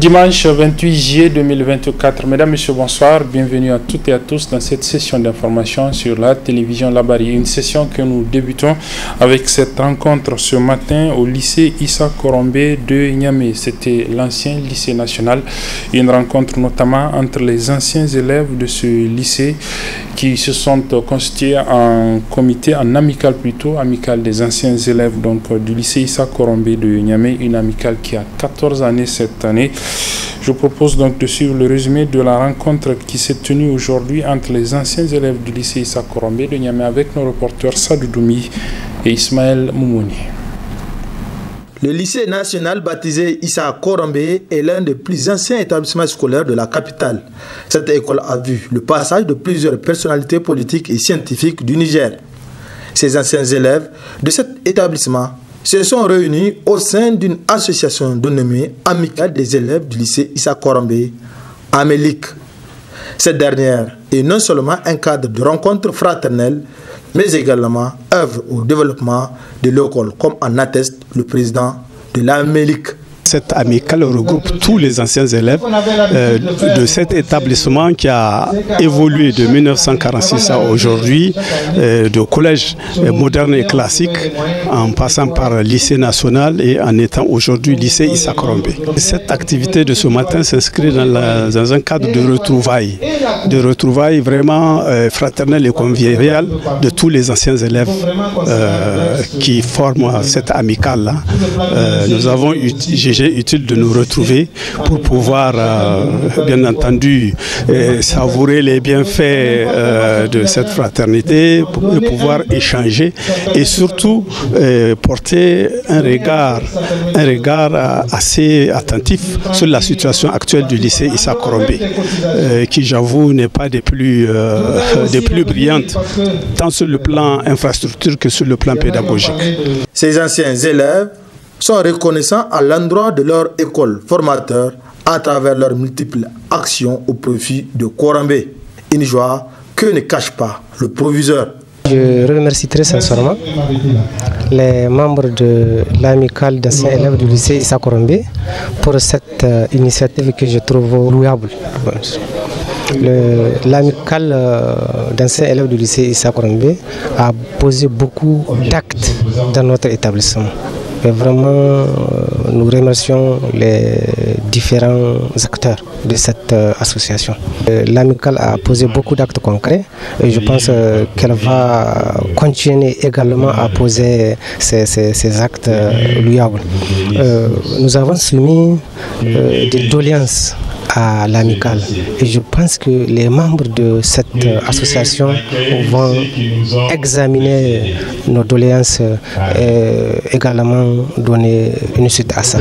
Dimanche 28 juillet 2024. Mesdames, Messieurs, bonsoir. Bienvenue à toutes et à tous dans cette session d'information sur la télévision Labari. Une session que nous débutons avec cette rencontre ce matin au lycée Issa Korombe de Niamey. C'était l'ancien lycée national. Une rencontre notamment entre les anciens élèves de ce lycée qui se sont constitués en comité, en amical plutôt, amical des anciens élèves donc du lycée Issa Korombe de Niamey, une amicale qui a 14 années cette année. Je vous propose donc de suivre le résumé de la rencontre qui s'est tenue aujourd'hui entre les anciens élèves du lycée Issa Korombe de Niamey avec nos reporters Sadou Doumi et Ismaël Moumouni. Le lycée national baptisé Issa Korombe est l'un des plus anciens établissements scolaires de la capitale. Cette école a vu le passage de plusieurs personnalités politiques et scientifiques du Niger. Ces anciens élèves de cet établissement se sont réunis au sein d'une association dénommée Amicale des élèves du lycée Issa Korombe, Amélique. Cette dernière est non seulement un cadre de rencontre fraternelle, mais également œuvre au développement de l'école, comme en atteste le président de l'Amélique. Cette amicale regroupe tous les anciens élèves de cet établissement qui a évolué de 1946 à aujourd'hui, de collège moderne et classique, en passant par lycée national et en étant aujourd'hui lycée Issa Korombe. Cette activité de ce matin s'inscrit dans un cadre de retrouvailles vraiment fraternelles et conviviales de tous les anciens élèves qui forment cette amicale-là. Nous avons jugé utile de nous retrouver pour pouvoir bien entendu savourer les bienfaits de cette fraternité, pour pouvoir échanger et surtout porter un regard assez attentif sur la situation actuelle du lycée Issa Korombe, qui j'avoue n'est pas des plus brillantes tant sur le plan infrastructure que sur le plan pédagogique. Ces anciens élèves sont reconnaissants à l'endroit de leur école formateur à travers leurs multiples actions au profit de Korombe. Une joie que ne cache pas le proviseur. Je remercie très sincèrement les membres de l'amicale d'anciens élèves du lycée Issa Korombe pour cette initiative que je trouve louable. L'amicale d'anciens élèves du lycée Issa Korombe a posé beaucoup d'actes dans notre établissement. Et vraiment, nous remercions les différents acteurs de cette association. L'amicale a posé beaucoup d'actes concrets et je pense qu'elle va continuer également à poser ces actes louables. Nous avons soumis des doléances à l'amicale et je pense que les membres de cette association vont examiner nos doléances et également donner une suite à ça.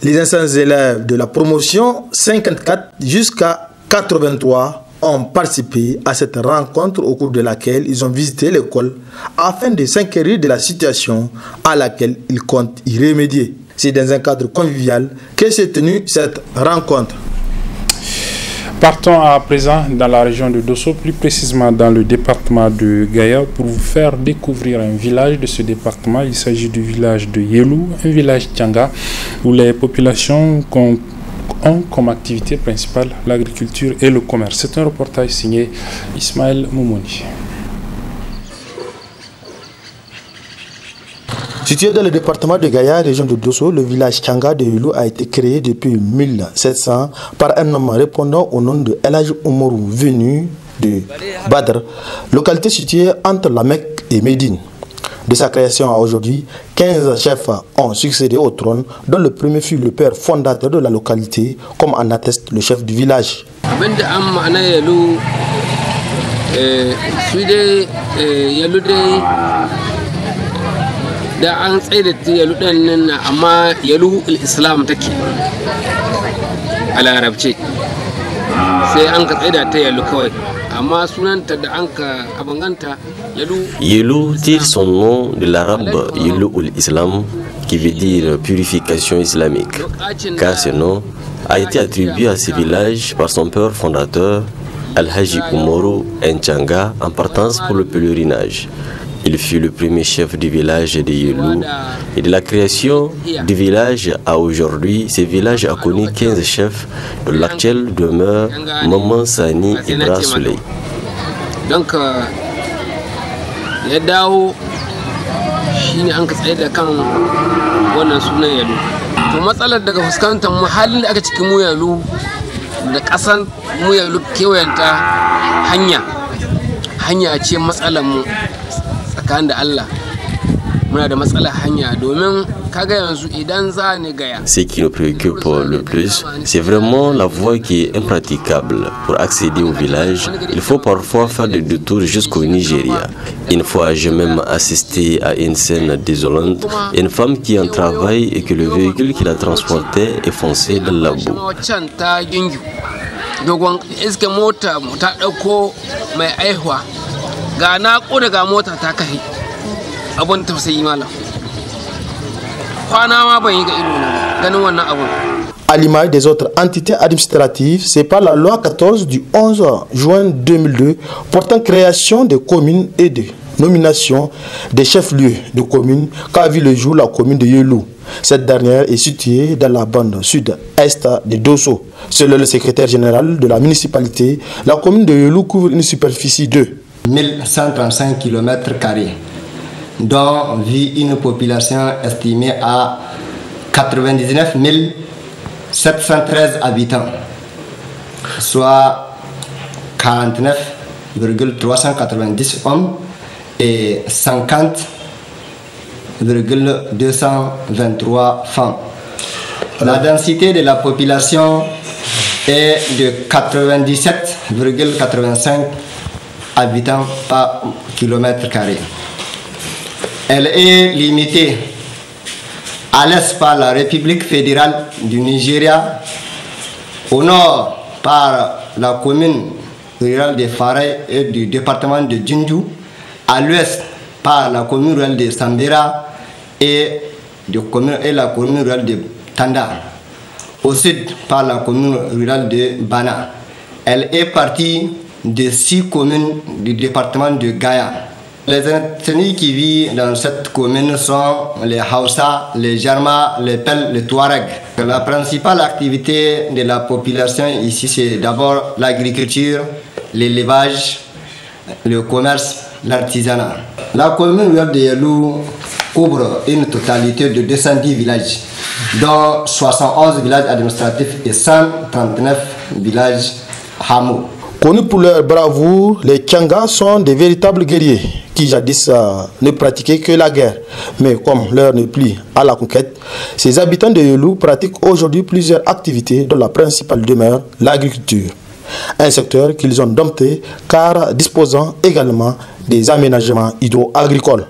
Les anciens élèves de la promotion 54 jusqu'à 83 ont participé à cette rencontre au cours de laquelle ils ont visité l'école afin de s'inquiéter de la situation à laquelle ils comptent y remédier. C'est dans un cadre convivial que s'est tenue cette rencontre. Partons à présent dans la région de Dosso, plus précisément dans le département de Gaïa, pour vous faire découvrir un village de ce département. Il s'agit du village de Yelou, un village Tchanga, où les populations ont comme activité principale l'agriculture et le commerce. C'est un reportage signé Ismaël Moumouni. Situé dans le département de Gaïa, région de Dosso, le village Tchanga de Yelou a été créé depuis 1700 par un homme répondant au nom de El Hadji Oumarou, venu de Badr, localité située entre la Mecque et Médine. De sa création à aujourd'hui, 15 chefs ont succédé au trône, dont le premier fut le père fondateur de la localité, comme en atteste le chef du village. da an tsaye da yalu ɗin nan amma yalu islam take a larabci sai an ka tsaye da ta yalu kawai amma sunanta da an ka abanganta yalu. Yelou tire son nom de l'arabe Yelou l'Islam qui veut dire purification islamique, car ce nom a été attribué à ce village par son père fondateur El Hadji Oumarou Ntchanga en partance pour le pèlerinage. Il fut le premier chef du village de Yelou. Et de la création du village à aujourd'hui, ce village a connu 15 chefs, dont l'actuel demeure Maman Sani Ibra Souley. Donc, ya dawo shine an ka tsaye da kan wannan sunan Yelu. To matsalar daga fuskantar mu halin da aka cikin mu Yelu da kasan mu Yelu kewayenta hanya a ce matsalar mu tsakanin da Allah muna da matsalar hanya domin kaga yanzu idan za ni gaya. Ce qui nous préoccupe le plus, c'est vraiment la voie qui est impraticable. Pour accéder au village, il faut parfois faire des détours jusqu'au Nigeria. Une fois, j'ai même assisté à une scène désolante, une femme qui en travaille et que le véhicule qui la transportait est foncé dans la boue. Dogon iske mota ta dauko mai aihuwa ga na koda ga mota ta kai abun tausayi malam kwana ma ban yi ga ido na ganin wannan abun. À l'image des autres entités administratives, c'est par la loi 14 du 11 juin 2002 portant création des communes et de nomination des chefs-lieux de communes qu'a vu le jour la commune de Yelou. Cette dernière est située dans la bande sud-est de Dosso. Selon le secrétaire général de la municipalité, la commune de Yelou couvre une superficie de 1135 km², dont vit une population estimée à 99 713 habitants, soit 49,390 hommes et 50,223 femmes. La densité de la population est de 97,85 habitants par km². Elle est limitée à l'est par la République fédérale du Nigeria, au nord par la commune rurale de Faray et du département de Djindou, à l'ouest par la commune rurale de Sambera et la commune rurale de Tanda, au sud par la commune rurale de Bana. Elle est partie de 6 communes du département de Gaya. Les ethnies qui vivent dans cette commune sont les Hausa, les Jarma, les Pel, les Touareg. La principale activité de la population ici, c'est d'abord l'agriculture, l'élevage, le commerce, l'artisanat. La commune rurale de Yelou couvre une totalité de 210 villages, dont 71 villages administratifs et 139 villages hameaux. Connus pour leur bravoure, les Kianga sont des véritables guerriers qui jadis ne pratiquaient que la guerre. Mais comme l'heure n'est plus à la conquête, ces habitants de Yelou pratiquent aujourd'hui plusieurs activités dont la principale demeure l'agriculture. Un secteur qu'ils ont dompté car disposant également des aménagements hydro-agricoles.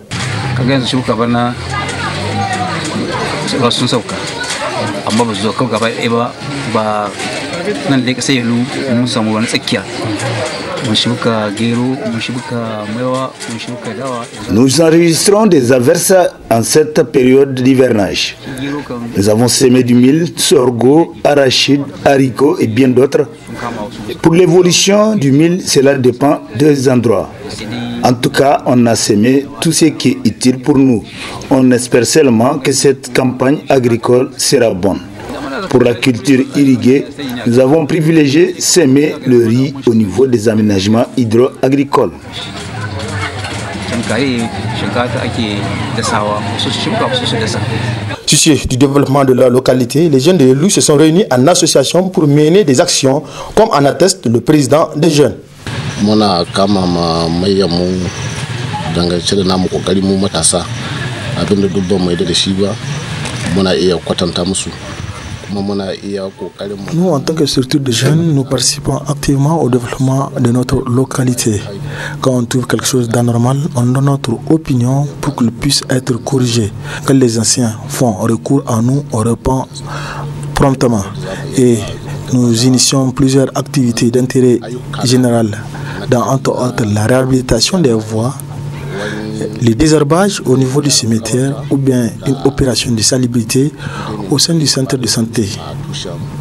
Nous enregistrons des averses en cette période d'hivernage. Nous avons semé du mil, sorgho, arachide, haricots et bien d'autres. Pour l'évolution du mil, cela dépend des endroits. En tout cas, on a semé tout ce qui est utile pour nous. On espère seulement que cette campagne agricole sera bonne. Pour la culture irriguée, nous avons privilégié semer le riz au niveau des aménagements hydro-agricoles. Soucieux du développement de la localité, les jeunes de Yelou se sont réunis en association pour mener des actions, comme en atteste le président des jeunes. Nous, en tant que structure de jeunes, nous participons activement au développement de notre localité. Quand on trouve quelque chose d'anormal, on donne notre opinion pour qu'il puisse être corrigé. Quand les anciens font recours à nous, on répond promptement. Et nous initions plusieurs activités d'intérêt général, dans entre autres la réhabilitation des voies, le désherbage au niveau du cimetière ou bien une opération de salubrité au sein du centre de santé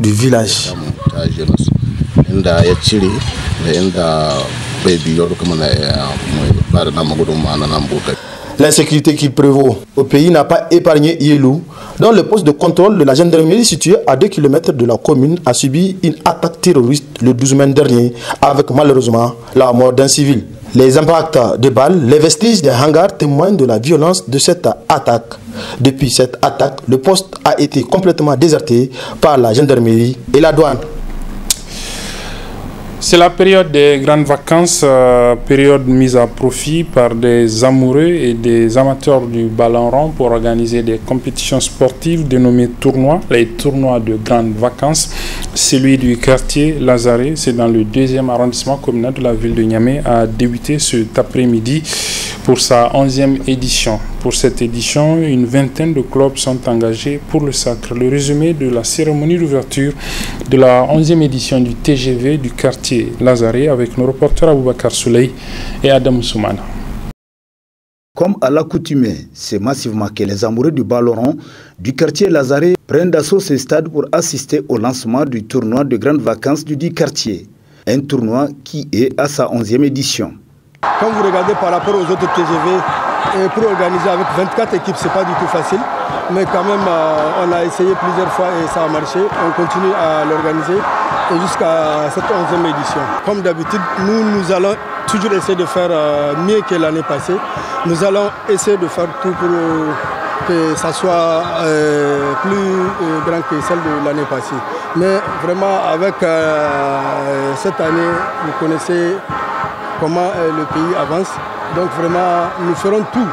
du village. L'insécurité qui prévaut au pays n'a pas épargné Yelou, dont le poste de contrôle de la gendarmerie situé à 2 km de la commune a subi une attaque terroriste le 12 mai dernier, avec malheureusement la mort d'un civil. Les impacts de balles, les vestiges des hangars témoignent de la violence de cette attaque. Depuis cette attaque, le poste a été complètement déserté par la gendarmerie et la douane. C'est la période des grandes vacances, période mise à profit par des amoureux et des amateurs du ballon rond pour organiser des compétitions sportives dénommées tournois, les tournois de grandes vacances. Celui du quartier Lazare, c'est dans le 2e arrondissement communal de la ville de Niamey, a débuté cet après-midi pour sa 11e édition. Pour cette édition, une vingtaine de clubs sont engagés pour le sacre. Le résumé de la cérémonie d'ouverture de la 11e édition du TGV du quartier Lazare avec nos reporters Aboubakar Souley et Adam Soumana. Comme à l'accoutumée, c'est massivement que les amoureux du ballon rond du quartier Lazare prennent d'assaut ce stade pour assister au lancement du tournoi de grandes vacances du dit quartier. Un tournoi qui est à sa 11e édition. Quand vous regardez par rapport aux autres TGV, et pour organiser avec 24 équipes, ce n'est pas du tout facile. Mais quand même, on a essayé plusieurs fois et ça a marché. On continue à l'organiser jusqu'à cette 11e édition. Comme d'habitude, nous allons toujours essayer de faire mieux que l'année passée. Nous allons essayer de faire tout pour que ça soit plus grand que celle de l'année passée. Mais vraiment, avec cette année, vous connaissez comment le pays avance. Donc vraiment, nous ferons tout.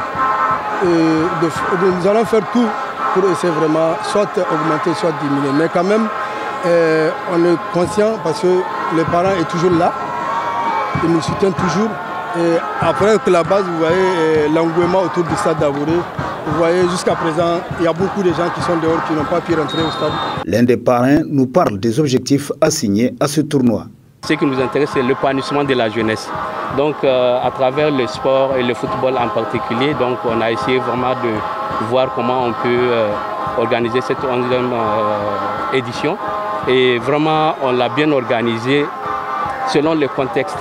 Nous allons faire tout pour essayer vraiment soit augmenter, soit diminuer. Mais quand même, on est conscient parce que les parents sont toujours là. Ils nous soutiennent toujours. Et après que la base, vous voyez l'engouement autour du stade d'Avouré. Vous voyez, jusqu'à présent, il y a beaucoup de gens qui sont dehors qui n'ont pas pu rentrer au stade. L'un des parrains nous parle des objectifs assignés à ce tournoi. Ce qui nous intéresse, c'est l'épanouissement de la jeunesse. Donc, à travers le sport et le football en particulier, donc, on a essayé vraiment de voir comment on peut organiser cette 11e édition. Et vraiment, on l'a bien organisé selon le contexte.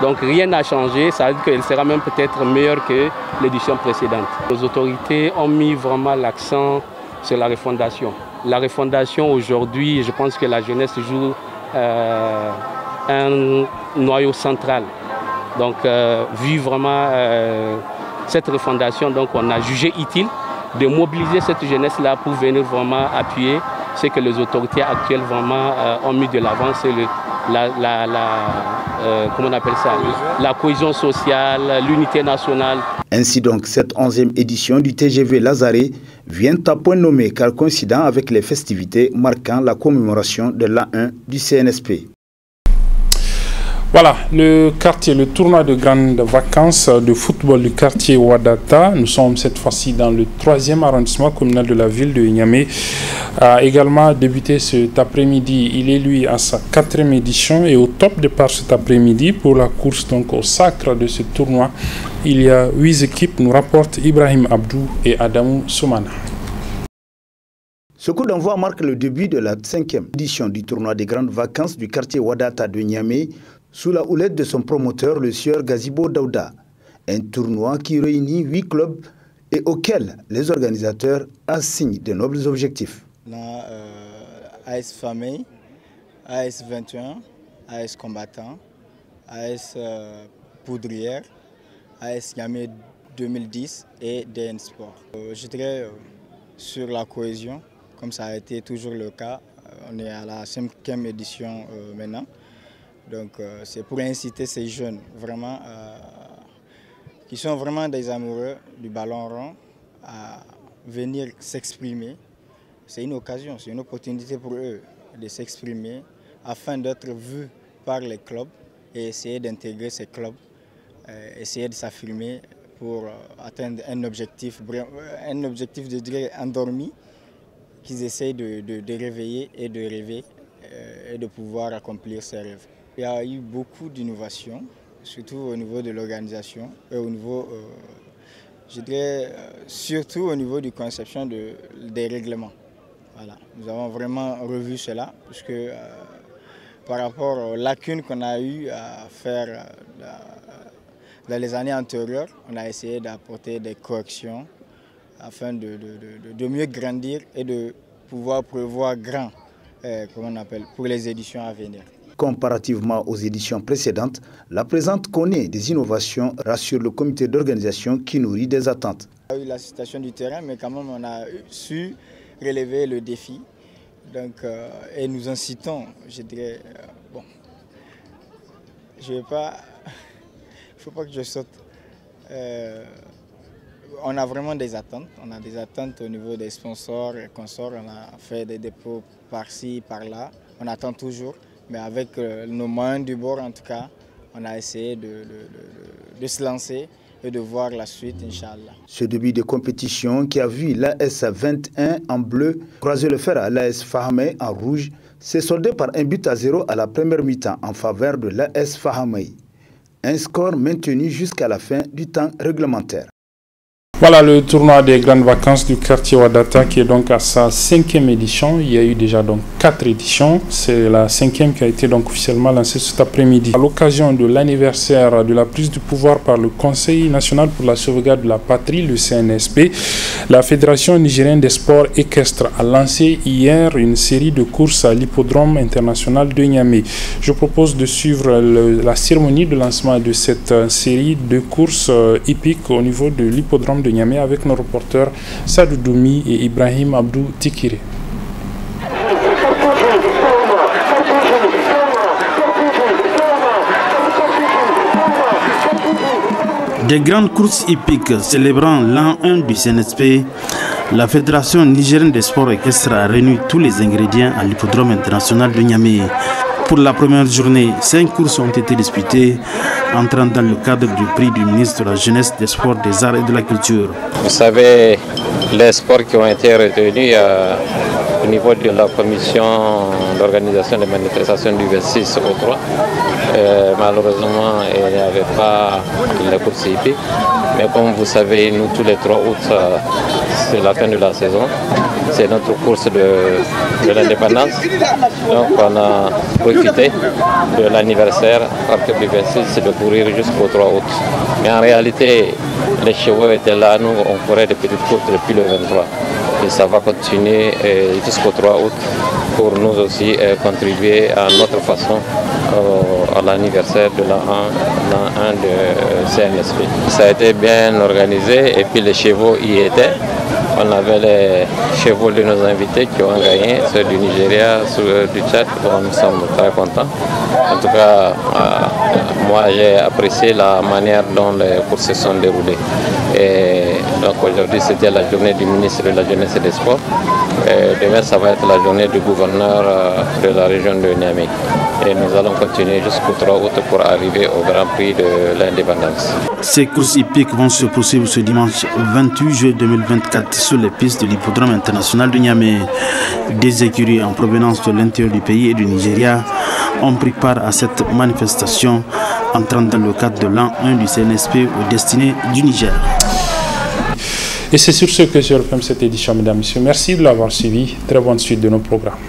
Donc, rien n'a changé. Ça veut dire qu'elle sera même peut-être meilleure que l'édition précédente. Les autorités ont mis vraiment l'accent sur la refondation. La refondation, aujourd'hui, je pense que la jeunesse joue un noyau central. Donc, vu vraiment cette refondation, donc on a jugé utile de mobiliser cette jeunesse-là pour venir vraiment appuyer ce que les autorités actuelles vraiment ont mis de l'avant, c'est comment on appelle ça, la cohésion sociale, l'unité nationale. Ainsi donc, cette 11e édition du TGV Lazare vient à point nommé car coïncidant avec les festivités marquant la commémoration de l'A1 du CNSP. Voilà, le quartier, le tournoi de grandes vacances de football du quartier Wadata. Nous sommes cette fois-ci dans le 3e arrondissement communal de la ville de Niamey. A également débuté cet après-midi. Il est lui à sa 4e édition et au top départ cet après-midi pour la course donc au sacre de ce tournoi. Il y a 8 équipes, nous rapportent Ibrahim Abdou et Adamou Soumana. Ce coup d'envoi marque le début de la 5e édition du tournoi des grandes vacances du quartier Wadata de Niamey, sous la houlette de son promoteur, le sieur Gazibo Daouda. Un tournoi qui réunit 8 clubs et auquel les organisateurs assignent de nobles objectifs. AS Famille, AS 21, AS Combattant, AS Poudrière, AS Niamey 2010 et DN Sport. Je dirais sur la cohésion, comme ça a été toujours le cas. On est à la 5e édition maintenant. Donc c'est pour inciter ces jeunes vraiment qui sont vraiment des amoureux du ballon rond à venir s'exprimer. C'est une occasion, c'est une opportunité pour eux de s'exprimer afin d'être vus par les clubs et essayer d'intégrer ces clubs, essayer de s'affirmer pour atteindre un objectif je dirais, endormi, qu'ils essayent de réveiller et de rêver et de pouvoir accomplir ces rêves. Il y a eu beaucoup d'innovations, surtout au niveau de l'organisation et au niveau, je dirais, surtout au niveau de la conception des règlements. Voilà. Nous avons vraiment revu cela, puisque par rapport aux lacunes qu'on a eues à faire dans les années antérieures, on a essayé d'apporter des corrections afin de mieux grandir et de pouvoir prévoir grand pour les éditions à venir. Comparativement aux éditions précédentes, la présente connaît des innovations, rassure le comité d'organisation qui nourrit des attentes. On a eu la situation du terrain, mais quand même on a su relever le défi. Donc, et nous incitons, je dirais, bon, je vais pas, il ne faut pas que je saute. On a vraiment des attentes. On a des attentes au niveau des sponsors et consorts. On a fait des dépôts par-ci, par-là. On attend toujours. Mais avec nos moyens du bord, en tout cas, on a essayé de se lancer et de voir la suite, Inch'Allah. Ce début de compétition qui a vu l'AS 21 en bleu croiser le fer à l'AS Fahamei en rouge s'est soldé par 1-0 à la première mi-temps en faveur de l'AS Fahamei. Un score maintenu jusqu'à la fin du temps réglementaire. Voilà le tournoi des grandes vacances du quartier Wadata qui est donc à sa 5e édition. Il y a eu déjà donc 4 éditions. C'est la 5e qui a été donc officiellement lancée cet après-midi. À l'occasion de l'anniversaire de la prise du pouvoir par le Conseil national pour la sauvegarde de la patrie, le CNSP, la Fédération nigérienne des sports équestres a lancé hier une série de courses à l'hippodrome international de Niamey. Je propose de suivre la cérémonie de lancement de cette série de courses hippiques au niveau de l'hippodrome de Niamey avec nos reporters Sadou Doumi et Ibrahim Abdou Tikiri. Des grandes courses hippiques célébrant l'an 1 du CNSP, la Fédération nigérienne des sports équestres a réuni tous les ingrédients à l'hippodrome international de Niamey. Pour la première journée, 5 courses ont été disputées, entrant dans le cadre du prix du ministre de la Jeunesse, des Sports, des Arts et de la Culture. Vous savez, les sports qui ont été retenus au niveau de la commission d'organisation des manifestations du 26 au 3, malheureusement, il n'y avait pas les courses hippiques. Mais comme vous savez, nous, tous les 3 août, c'est la fin de la saison. C'est notre course de l'indépendance. Donc on a profité de l'anniversaire à partir du 26 de courir jusqu'au 3 août. Mais en réalité, les chevaux étaient là, nous on courait des petites courses depuis le 23. Et ça va continuer jusqu'au 3 août pour nous aussi contribuer à notre façon à l'anniversaire de l'an 1 de CNSP. Ça a été bien organisé et puis les chevaux y étaient. On avait les chevaux de nos invités qui ont gagné, ceux du Nigeria, ceux du Tchad, dont nous sommes très contents. En tout cas, moi j'ai apprécié la manière dont les courses se sont déroulées. Et donc aujourd'hui c'était la journée du ministre de la Jeunesse et des Sports. Et demain ça va être la journée du gouverneur de la région de Niamey. Et nous allons continuer jusqu'au 3 août pour arriver au Grand Prix de l'Indépendance. Ces courses hippiques vont se poursuivre ce dimanche 28 juillet 2024 sur les pistes de l'hippodrome international de Niamey. Des écuries en provenance de l'intérieur du pays et du Nigeria ont pris part à cette manifestation entrant dans le cadre de l'an 1 du CNSP aux destinées du Niger. Et c'est sur ce que je referme cette édition, mesdames et messieurs. Merci de l'avoir suivi. Très bonne suite de nos programmes.